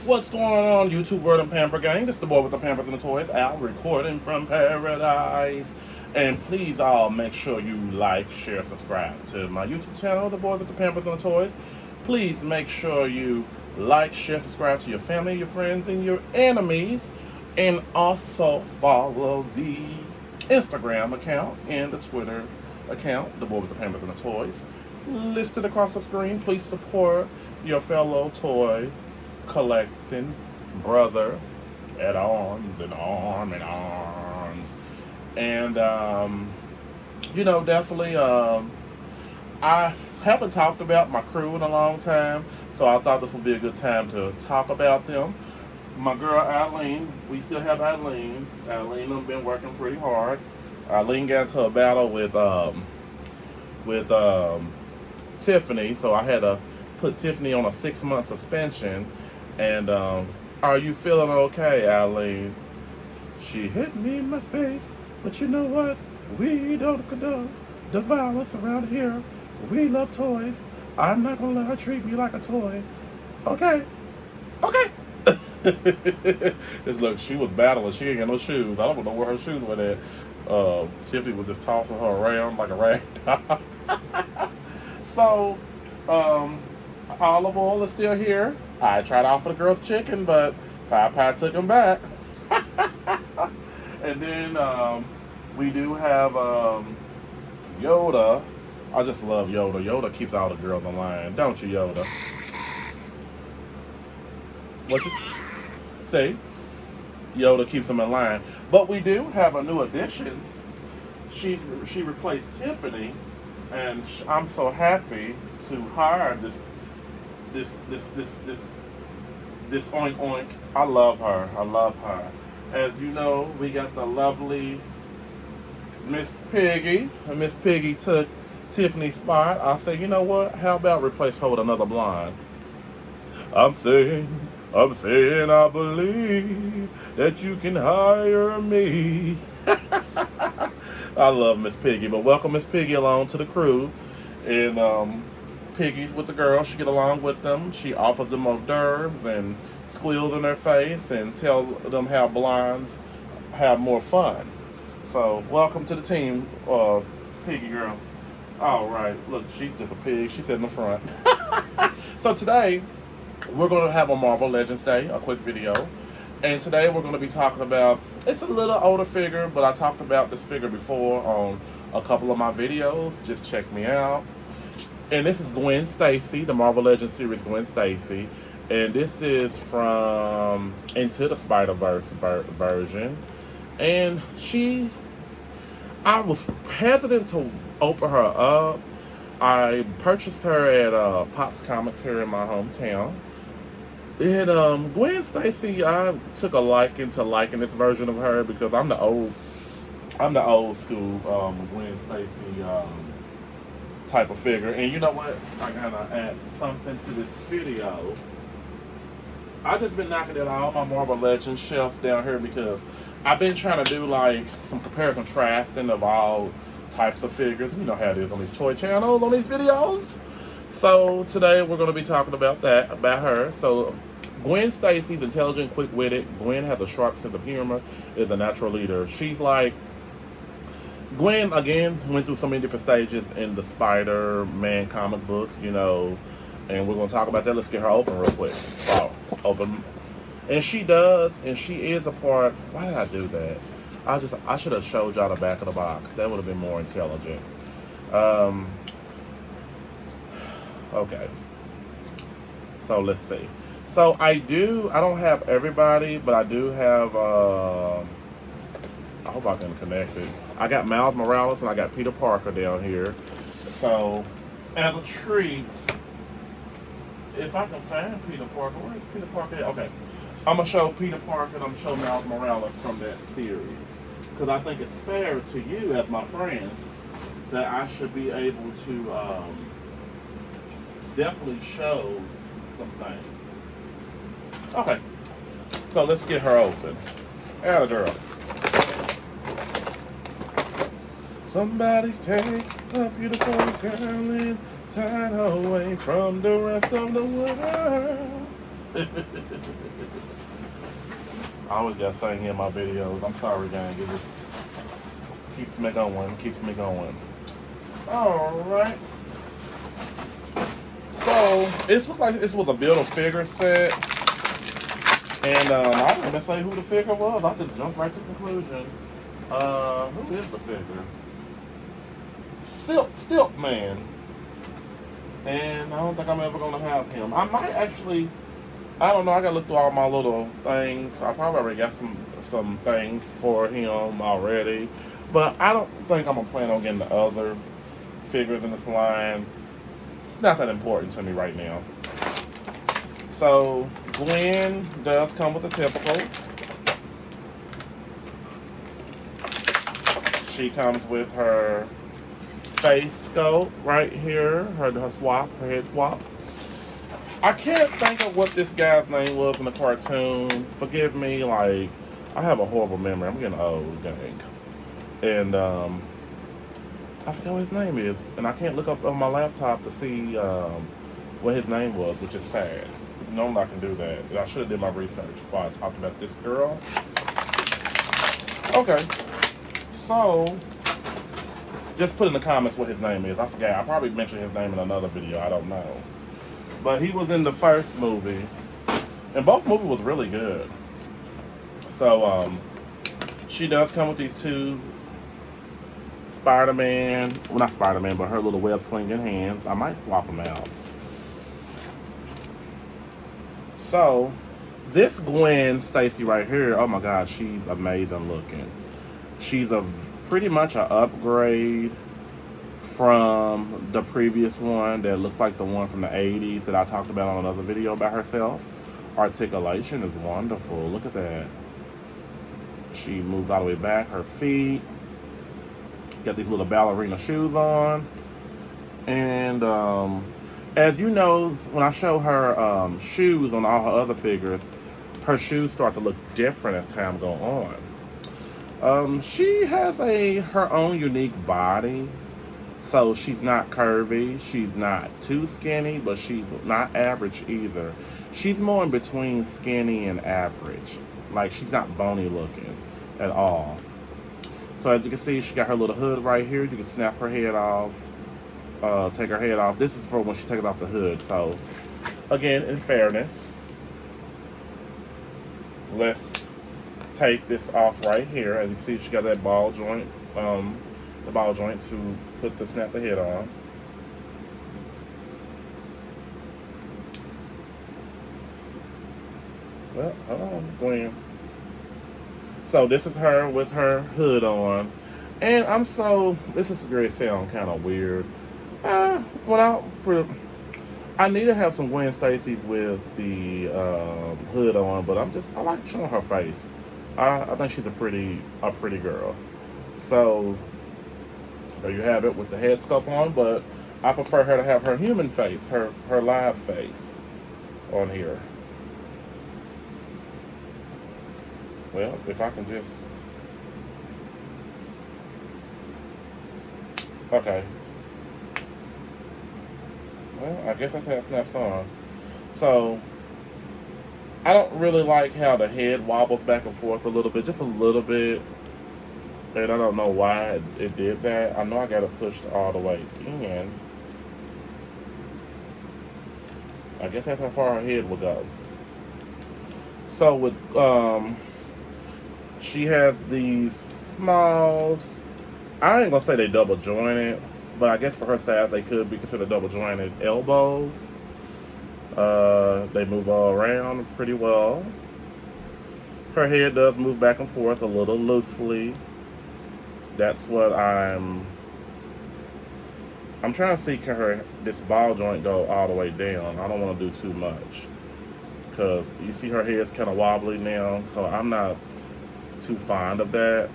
What's going on, YouTube World and Pamper Gang? This is the boy with the Pampers and the Toys, Al, recording from paradise. And please all make sure you like, share, subscribe to my YouTube channel, the boy with the Pampers and the Toys. Please make sure you like, share, subscribe to your family, your friends, and your enemies. And also follow the Instagram account and the Twitter account, the boy with the Pampers and the Toys, listed across the screen. Please support your fellow toy collecting brother at arms and arm in arms. And definitely I haven't talked about my crew in a long time, so I thought this would be a good time to talk about them. My girl Eileen, we still have Eileen. Eileen has been working pretty hard. Eileen got into a battle with Tiffany, so I had to put Tiffany on a 6-month suspension. And are you feeling okay, Eileen? She hit me in my face, but you know what? We don't condone the violence around here. We love toys. I'm not gonna let her treat me like a toy. Okay, okay. Just look, she was battling. She ain't got no shoes. I don't know where her shoes were at. Tiffany was just tossing her around like a rag doll. So, olive oil is still here. I tried to offer the girls chicken, but Pie took them back. And then we do have Yoda. I just love Yoda. Yoda keeps all the girls in line, don't you, Yoda? What you say? Yoda keeps them in line. But we do have a new addition. She replaced Tiffany, and I'm so happy to hire this oink oink. I love her. I love her. As you know, we got the lovely Miss Piggy. And Miss Piggy took Tiffany's spot. I said, you know what? How about replace her with another blonde? I'm saying, I believe that you can hire me. I love Miss Piggy, but welcome Miss Piggy along to the crew. And Piggy's with the girls. She get along with them. She offers them hors d'oeuvres and squeals in their face and tell them how blondes have more fun. So welcome to the team, Piggy girl. All right, look, she's just a pig. She's in the front. So today we're going to have a Marvel Legends Day, a quick video. And today we're going to be talking about, it's a little older figure, but I talked about this figure before on a couple of my videos. Just check me out. And this is Gwen Stacy, the Marvel Legends series Gwen Stacy. And this is from Into the Spider-Verse version. And I was hesitant to open her up. I purchased her at Pop's Comics here in my hometown. And Gwen Stacy, I took a liking to liking this version of her because I'm the old school Gwen Stacy type of figure. And you know what? I gotta add something to this video. I just been knocking at all my Marvel Legends shelves down here because I've been trying to do like some compare and contrasting of all types of figures. You know how it is on these toy channels, on these videos. So today we're going to be talking about that, about her. So Gwen Stacy's intelligent, quick-witted. Gwen has a sharp sense of humor, is a natural leader. She's like, Gwen, again, went through so many different stages in the Spider-Man comic books, and we're going to talk about that. Let's get her open real quick. Wow, open. And she does, and she is a part. Why did I do that? I should have showed y'all the back of the box. That would have been more intelligent. Okay. So let's see. So I don't have everybody, but I do have, I hope I can connect it. I got Miles Morales and I got Peter Parker down here. So, as a treat, if I can find Peter Parker, where is Peter Parker at? Okay. I'm going to show Peter Parker and I'm going to show Miles Morales from that series. Because I think it's fair to you as my friends that I should be able to definitely show some things. Okay. So let's get her open. Atta girl. Somebody's take a beautiful girl and tied her away from the rest of the world. I always got saying in my videos. I'm sorry, gang. It just keeps me going. Keeps me going. All right. So it looked like this was a Build-A-Figure set, and I didn't even say who the figure was. I just jumped right to the conclusion. Who is the figure? Silk Man. And I don't think I'm ever gonna have him. I might actually. I don't know. I gotta look through all my little things. I probably already got some things for him already, but I don't think I'm gonna plan on getting the other figures in this line. Not that important to me right now. So Gwen does come with the typical. She comes with her face sculpt right here, her head swap. I can't think of what this guy's name was in the cartoon. Forgive me, like, I have a horrible memory. I'm getting old, gang. And I forgot what his name is. And I can't look up on my laptop to see what his name was, which is sad. Normally I can do that. I should have did my research before I talked about this girl. Okay. So, just put in the comments what his name is. I forgot. I probably mentioned his name in another video. I don't know. But he was in the first movie. And both movies was really good. So, she does come with these two Spider-Man. Well, not Spider-Man, but her little web-slinging hands. I might swap them out. So, this Gwen Stacy right here, oh my God, she's amazing looking. She's pretty much an upgrade from the previous one that looks like the one from the 80s that I talked about on another video about herself. Articulation is wonderful. Look at that. She moves all the way back. Her feet. Got these little ballerina shoes on. And as you know, when I show her shoes on all her other figures, her shoes start to look different as time goes on. She has her own unique body. So she's not curvy, she's not too skinny, but she's not average either. She's more in between skinny and average. Like, she's not bony looking at all. So as you can see, she got her little hood right here. You can snap her head off, take her head off. This is for when she takes off the hood. So, again, in fairness, let's take this off right here. As you can see, she got that ball joint, the ball joint to snap the head on. Well, hold on, Gwen. So this is her with her hood on, and this is going to sound kind of weird. I need to have some Gwen Stacy's with the hood on, but I like showing her face. I think she's a pretty girl. So there you have it with the head sculpt on, but I prefer her to have her human face, her live face on here. Well, if I can just... Okay. Well, I guess that's how it snaps on. So, I don't really like how the head wobbles back and forth a little bit, just a little bit. And I don't know why it did that. I know I got it pushed all the way in. I guess that's how far her head will go. So with she has these smalls. I ain't gonna say they double jointed, but I guess for her size they could be considered double jointed elbows. They move all around pretty well. Her head does move back and forth a little loosely. That's what I'm trying to see, can this ball joint go all the way down. I don't want to do too much, because you see her head's kind of wobbly now, so I'm not too fond of that.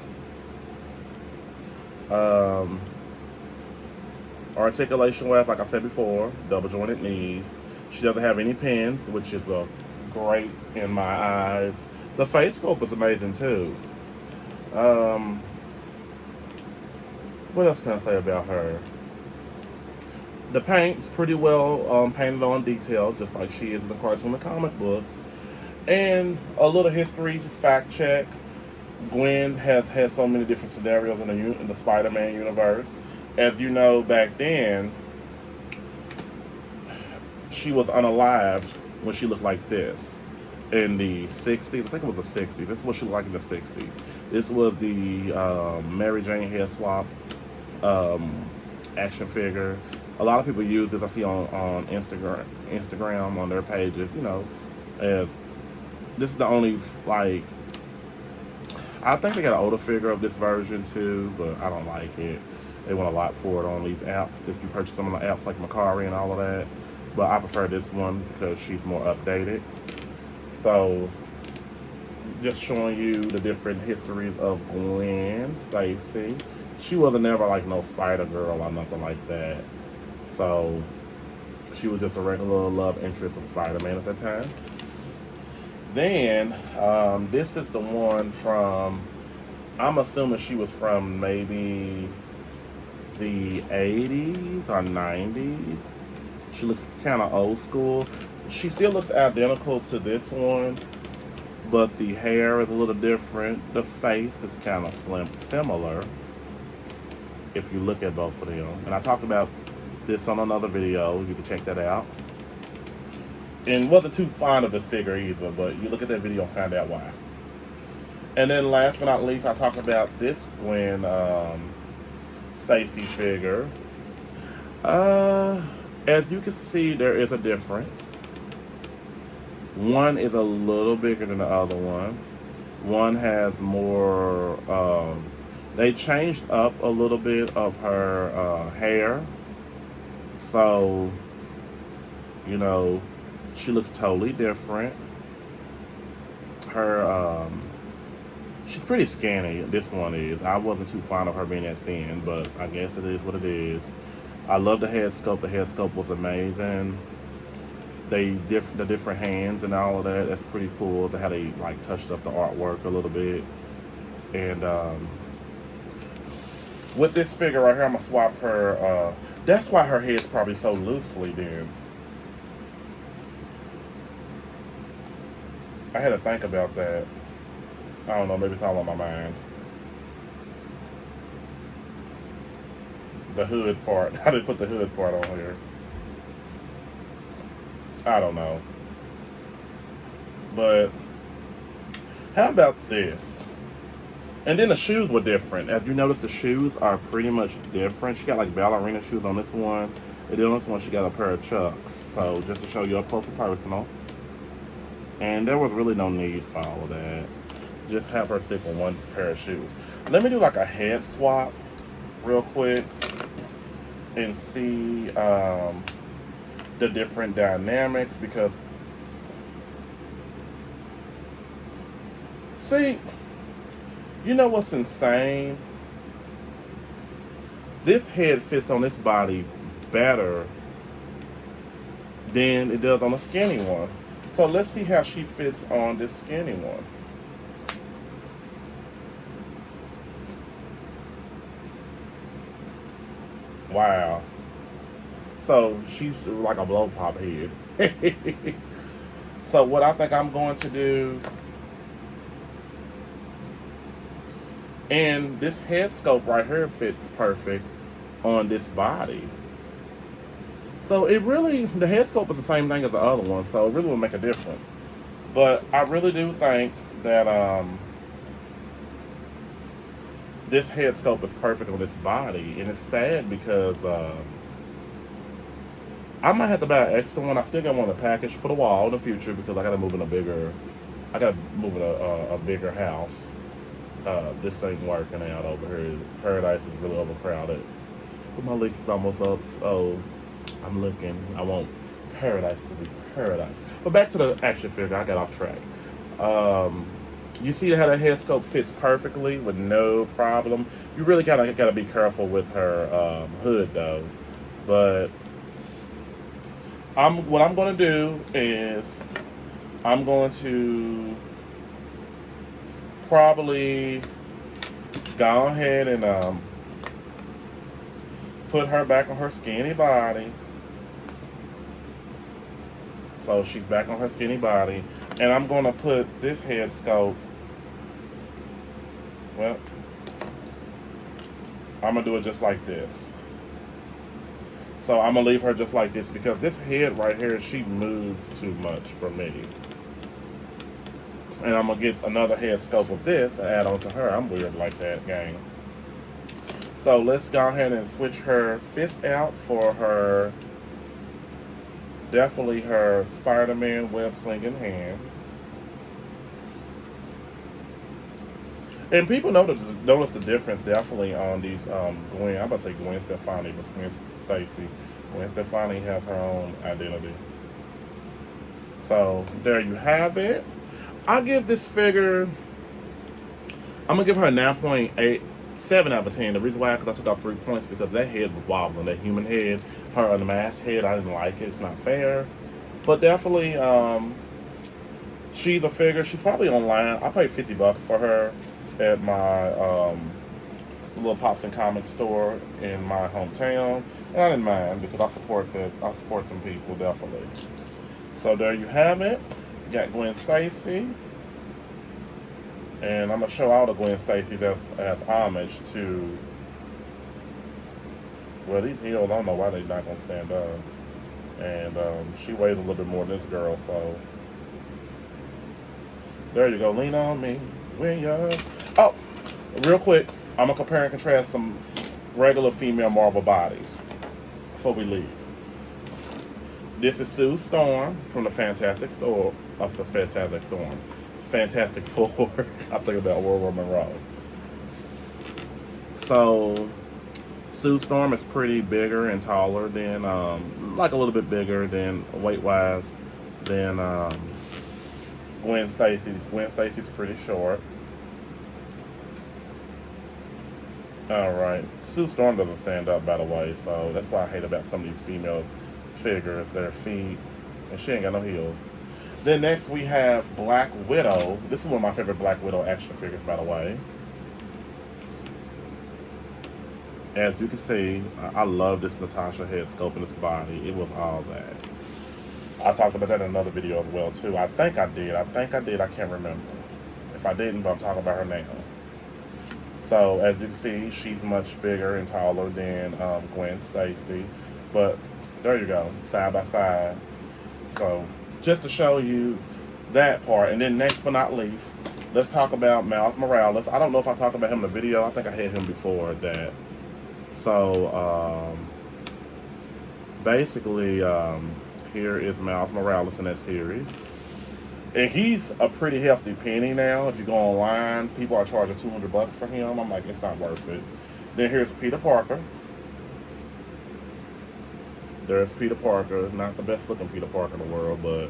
Articulation wise, like I said before, double jointed knees. She doesn't have any pins, which is great in my eyes. The face sculpt is amazing too. What else can I say about her? The paint's pretty well painted on detail, just like she is in the cartoon and comic books. And a little history fact check. Gwen has had so many different scenarios in the Spider-Man universe. As you know, back then, she was unalived when she looked like this in the 60s. I think it was the 60s. This is what she looked like in the 60s. This was the Mary Jane hair swap um, action figure. A lot of people use this. I see on Instagram on their pages. You know, as this is the only like. I think they got an older figure of this version too, but I don't like it. They want a lot for it on these apps. If you purchase some of the apps like Macari and all of that, but I prefer this one because she's more updated. So, just showing you the different histories of Gwen Stacy. She wasn't never like no Spider Girl or nothing like that. So, she was just a regular love interest of Spider-Man at the time. Then, this is the one from, I'm assuming she was from maybe the 80s or 90s. She looks kind of old school. She still looks identical to this one, but the hair is a little different. The face is kind of similar if you look at both of them. And I talked about this on another video. You can check that out. And wasn't too fond of this figure either, but you look at that video and find out why. And then last but not least, I talked about this Gwen Stacy figure. As you can see, there is a difference. One is a little bigger than the other one. One has more, they changed up a little bit of her hair. So, you know, she looks totally different. Her, she's pretty skinny. This one is. I wasn't too fond of her being that thin, but I guess it is what it is. I love the head sculpt. The head sculpt was amazing. The different hands and all of that. That's pretty cool. How they like touched up the artwork a little bit. And with this figure right here, I'm gonna swap her. That's why her head's probably so loosely then. I had to think about that. I don't know, maybe it's all on my mind. The hood part. How did they put the hood part on here? I don't know. But how about this? And then the shoes were different. As you notice, the shoes are pretty much different. She got like ballerina shoes on this one. And then on this one, she got a pair of Chucks. So just to show you up close and personal. And there was really no need for all of that. Just have her stick with one pair of shoes. Let me do like a head swap real quick and see the different dynamics, because see, you know what's insane? This head fits on this body better than it does on a skinny one. So let's see how she fits on this skinny one. Wow. So she's like a blow pop head. So what I think I'm going to do, and this head sculpt right here fits perfect on this body. So it really, the head sculpt is the same thing as the other one, so it really will make a difference. But I really do think that this head sculpt is perfect on this body, and it's sad because I might have to buy an extra one. I still got one in the package for the wall in the future because I gotta move in a bigger house. This ain't working out over here. Paradise is really overcrowded. But my lease is almost up, so I'm looking. I want Paradise to be Paradise. But back to the action figure. I got off track. You see how the head sculpt fits perfectly with no problem. You really gotta be careful with her hood though. But what I'm gonna do is I'm going to probably go ahead and put her back on her skinny body. So she's back on her skinny body. And I'm going to put this head sculpt. Well, I'm going to do it just like this. So I'm going to leave her just like this because this head right here, she moves too much for me. And I'm going to get another head sculpt of this and add on to her. I'm weird like that, gang. So let's go ahead and switch her fist out for her, definitely her Spider-Man web slinging hands. And people notice the difference definitely on these Gwen. I'm about to say Gwen Stefani, but Gwen Stacy. Gwen Stefani has her own identity. So there you have it. I give this figure, I'm gonna give her a 9.87 out of 10. The reason why, because I took off 3 points because that head was wobbling. That human head, her unmasked head, I didn't like it. It's not fair. But definitely, she's a figure. She's probably online. I paid $50 for her at my little Pops and Comics store in my hometown, and I didn't mind because I support them people definitely. So there you have it. Got Gwen Stacy, and I'm gonna show all the Gwen Stacys as homage to. Well, these heels, I don't know why they're not gonna stand up, and she weighs a little bit more than this girl, so there you go. Lean on me when you're. Oh, real quick, I'm gonna compare and contrast some regular female Marvel bodies before we leave. This is Sue Storm from the Fantastic Four. Fantastic Four. I think about World War Monroe. So, Sue Storm is pretty bigger and taller than, like a little bit bigger than weight-wise than Gwen Stacy. Gwen Stacy's pretty short. Alright. Sue Storm doesn't stand up, by the way, so that's why I hate about some of these female figures, their feet, and she ain't got no heels. Then next we have Black Widow. This is one of my favorite Black Widow action figures, by the way. As you can see, I love this Natasha head sculpt in this body. It was all that. I talked about that in another video as well, too. I think I did. I can't remember. If I didn't, but I'm talking about her now. So, as you can see, she's much bigger and taller than Gwen Stacy. But there you go, side by side. So, just to show you that part. And then next but not least, let's talk about Miles Morales. I don't know if I talked about him in the video. I think I had him before that. So, basically, here is Miles Morales in that series. And he's a pretty hefty penny now. If you go online, people are charging $200 for him. I'm like, it's not worth it. Then here's Peter Parker. There's Peter Parker. Not the best looking Peter Parker in the world, but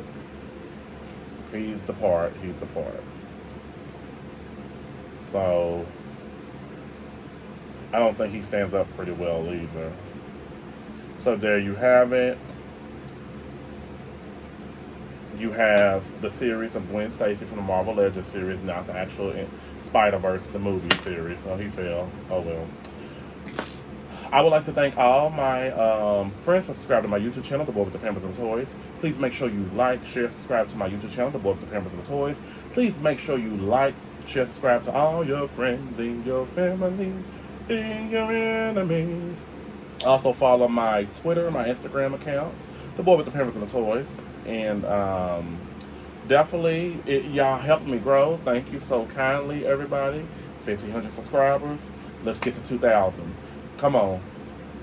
he's the part. He's the part. So, I don't think he stands up pretty well either. So there you have it. You have the series of Gwen Stacy from the Marvel Legends series, not the actual Spider-Verse, the movie series. So he fell. Oh well. I would like to thank all my friends for subscribing to my YouTube channel, The Boy with the Pampers and Toys. Please make sure you like, share, subscribe to my YouTube channel, The Boy with the Pampers and Toys. Please make sure you like, share, subscribe to all your friends and your family and your enemies. Also follow my Twitter, my Instagram accounts, The Boy with the Pampers and the Toys. And definitely, y'all helped me grow. Thank you so kindly, everybody. 1,500 subscribers. Let's get to 2,000. Come on.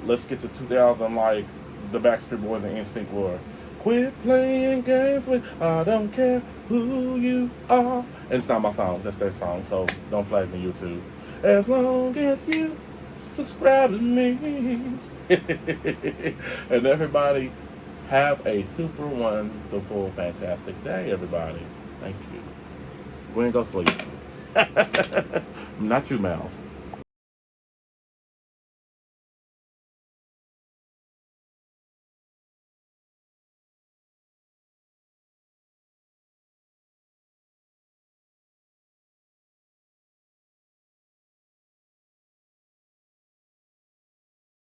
Let's get to 2,000 like the Backstreet Boys and NSYNC were. Quit playing games with I don't care who you are. And it's not my song. That's their song. So don't flag me, YouTube. As long as you subscribe to me. And everybody, have a super wonderful, fantastic day, everybody. Thank you. Go and go sleep. Not you, Mouse.